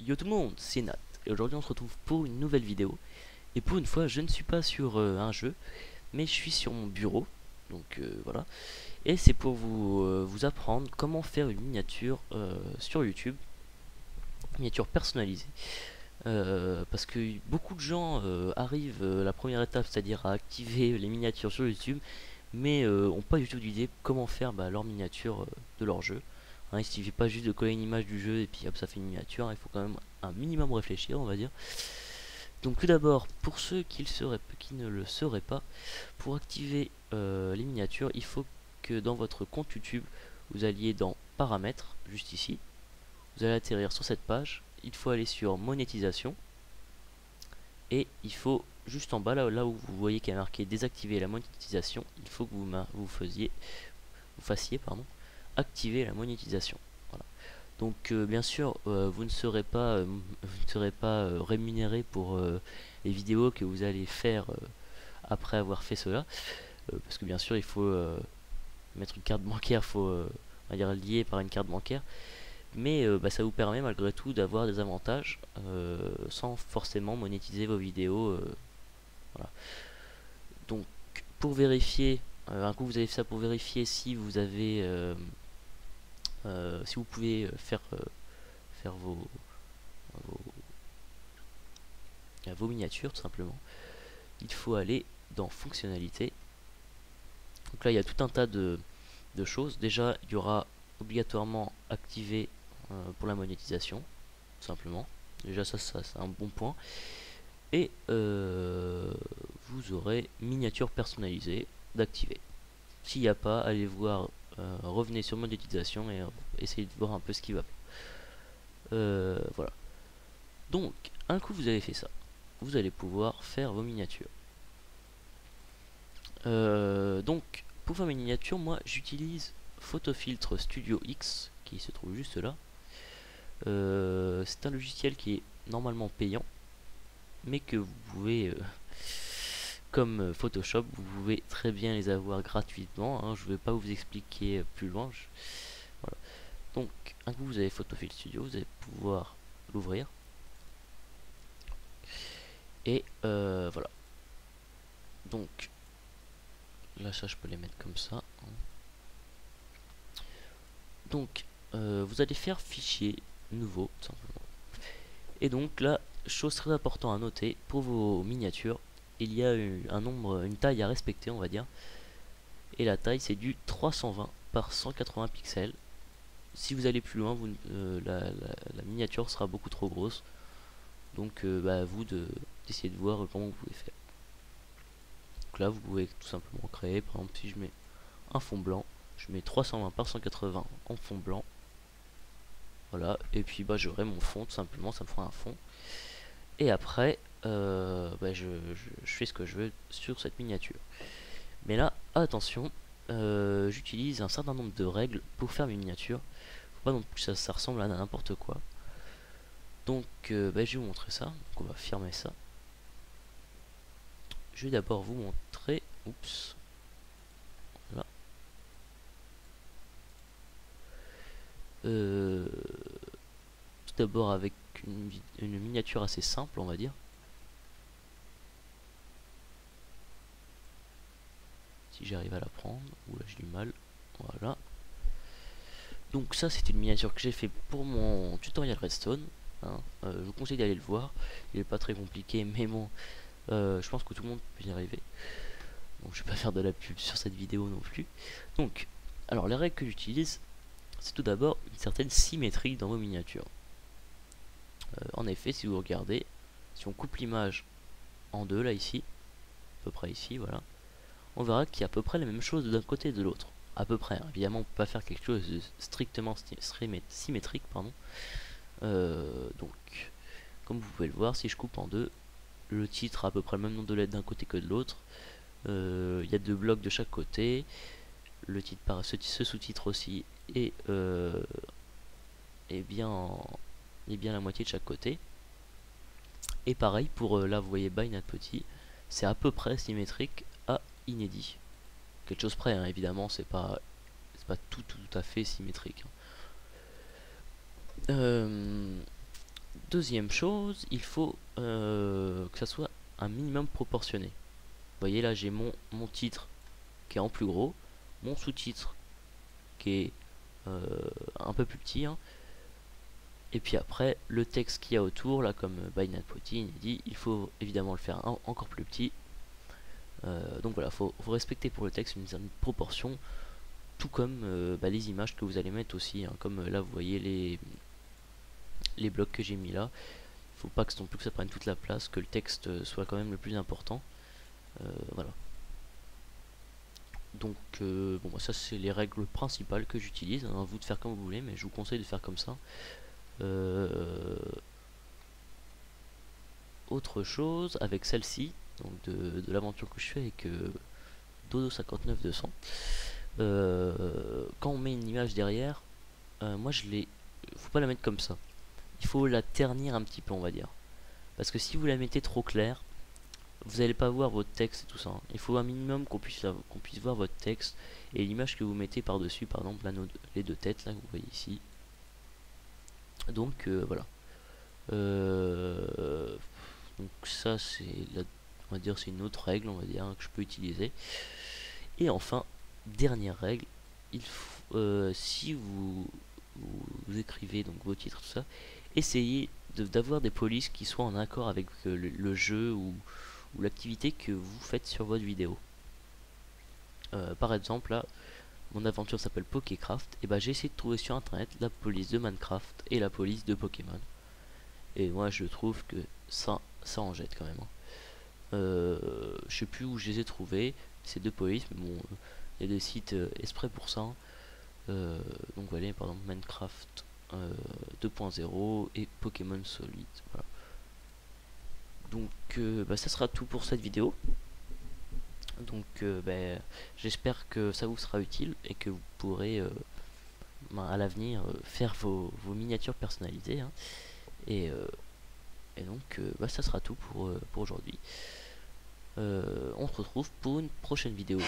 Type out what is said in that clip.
Yo tout le monde, c'est Nat, et aujourd'hui on se retrouve pour une nouvelle vidéo. Et pour une fois, je ne suis pas sur un jeu, mais je suis sur mon bureau, donc voilà. Et c'est pour vous apprendre comment faire une miniature sur YouTube, miniature personnalisée. Parce que beaucoup de gens arrivent à la première étape, c'est-à-dire à activer les miniatures sur YouTube, mais ont pas du tout d'idée comment faire leur miniature de leur jeu. Hein, il suffit pas juste de coller une image du jeu et puis hop ça fait une miniature, hein, il faut quand même un minimum réfléchir on va dire. Donc tout d'abord, pour ceux qui ne le sauraient pas, pour activer les miniatures, il faut que dans votre compte YouTube, vous alliez dans paramètres, juste ici, vous allez atterrir sur cette page, il faut aller sur monétisation, et il faut juste en bas là où vous voyez qu'il y a marqué désactiver la monétisation, il faut que vous fassiez activer la monétisation. Voilà. Donc bien sûr vous ne serez pas rémunéré pour les vidéos que vous allez faire après avoir fait cela, parce que bien sûr il faut mettre une carte bancaire, faut on va dire lié par une carte bancaire, mais ça vous permet malgré tout d'avoir des avantages sans forcément monétiser vos vidéos. Voilà. Donc pour vérifier, un coup vous avez fait ça pour vérifier si vous avez si vous pouvez faire vos, vos miniatures tout simplement, il faut aller dans fonctionnalités. Donc là il y a tout un tas de choses. Déjà il y aura obligatoirement activé pour la monétisation tout simplement. Déjà ça c'est un bon point. Et vous aurez miniature personnalisée d'activer. S'il n'y a pas, allez voir, revenez sur monétisation et essayez de voir un peu ce qui va pas. Voilà. Donc, un coup vous avez fait ça, vous allez pouvoir faire vos miniatures. Donc, pour faire mes miniatures, moi j'utilise Photofiltre Studio X, qui se trouve juste là. C'est un logiciel qui est normalement payant, mais que vous pouvez, comme Photoshop, vous pouvez très bien les avoir gratuitement. Hein, je ne vais pas vous expliquer plus loin. Voilà. Donc, un coup vous avez Photofiltre Studio, vous allez pouvoir l'ouvrir. Et voilà. Donc, là, ça, je peux les mettre comme ça. Donc, vous allez faire fichier nouveau, tout simplement. Et donc, là, chose très importante à noter, pour vos miniatures, il y a une taille à respecter, on va dire. Et la taille, c'est du 320 par 180 pixels. Si vous allez plus loin, la miniature sera beaucoup trop grosse. Donc, à vous d'essayer de voir comment vous pouvez faire. Donc là, vous pouvez tout simplement créer, par exemple, si je mets un fond blanc, je mets 320 par 180 en fond blanc. Voilà, et puis j'aurai mon fond, tout simplement, ça me fera un fond. Et après, je fais ce que je veux sur cette miniature. Mais là, attention, j'utilise un certain nombre de règles pour faire mes miniatures. Faut pas non plus que ça ressemble à n'importe quoi. Donc, je vais vous montrer ça. Donc, on va fermer ça. Je vais d'abord vous montrer. Oups. Voilà. Tout d'abord avec une miniature assez simple, on va dire. Si j'arrive à la prendre. Oula, j'ai du mal. Voilà. Donc ça, c'est une miniature que j'ai fait pour mon tutoriel Redstone. Hein. Je vous conseille d'aller le voir. Il est pas très compliqué, mais bon, je pense que tout le monde peut y arriver. Donc je vais pas faire de la pub sur cette vidéo non plus. Donc, alors les règles que j'utilise, c'est tout d'abord une certaine symétrie dans vos miniatures. En effet, si vous regardez, si on coupe l'image en deux, là ici, à peu près ici, voilà, on verra qu'il y a à peu près la même chose d'un côté et de l'autre. À peu près, hein. Évidemment on peut pas faire quelque chose de strictement symétrique, pardon. Donc, comme vous pouvez le voir, si je coupe en deux, le titre a à peu près le même nombre de lettres d'un côté que de l'autre. Il y a deux blocs de chaque côté. Le titre par ce sous-titre aussi est bien la moitié de chaque côté. Et pareil pour là, vous voyez Binat Petit, c'est à peu près symétrique à inédit. Quelque chose près, hein, évidemment, c'est pas tout à fait symétrique. Deuxième chose, il faut que ça soit un minimum proportionné. Vous voyez là, j'ai mon titre qui est en plus gros, mon sous-titre qui est un peu plus petit, hein. Et puis après, le texte qu'il y a autour, là comme by Nat Potin, il dit il faut évidemment le faire encore plus petit. Donc voilà, faut respecter pour le texte une certaine proportion, tout comme les images que vous allez mettre aussi, hein. Comme là vous voyez les blocs que j'ai mis là. Faut pas que non plus que ça prenne toute la place, que le texte soit quand même le plus important. Voilà. Donc bon, ça c'est les règles principales que j'utilise, hein. À vous de faire comme vous voulez, mais je vous conseille de faire comme ça. Autre chose avec celle-ci, donc de l'aventure que je fais avec Dodo 59200, quand on met une image derrière, moi faut pas la mettre comme ça. Il faut la ternir un petit peu, on va dire, parce que si vous la mettez trop claire, vous n'allez pas voir votre texte et tout ça, hein. Il faut un minimum qu'on puisse voir votre texte et l'image que vous mettez par dessus, par exemple là, les deux têtes là que vous voyez ici. Donc voilà. Donc ça c'est on va dire c'est une autre règle, on va dire, hein, que je peux utiliser. Et enfin, dernière règle, si vous écrivez donc vos titres, tout ça, essayez d'avoir des polices qui soient en accord avec le jeu ou l'activité que vous faites sur votre vidéo. Par exemple là, mon aventure s'appelle Pokécraft, et j'ai essayé de trouver sur internet la police de Minecraft et la police de Pokémon. Et moi je trouve que ça en jette quand même, hein. Je sais plus où je les ai trouvés, ces deux polices, mais bon, il y a des sites exprès pour ça, hein. Donc voilà, par exemple Minecraft 2.0 et Pokémon Solid. Voilà. Donc ça sera tout pour cette vidéo. Donc j'espère que ça vous sera utile et que vous pourrez à l'avenir faire vos miniatures personnalisées, hein. Et donc ça sera tout pour aujourd'hui. On se retrouve pour une prochaine vidéo.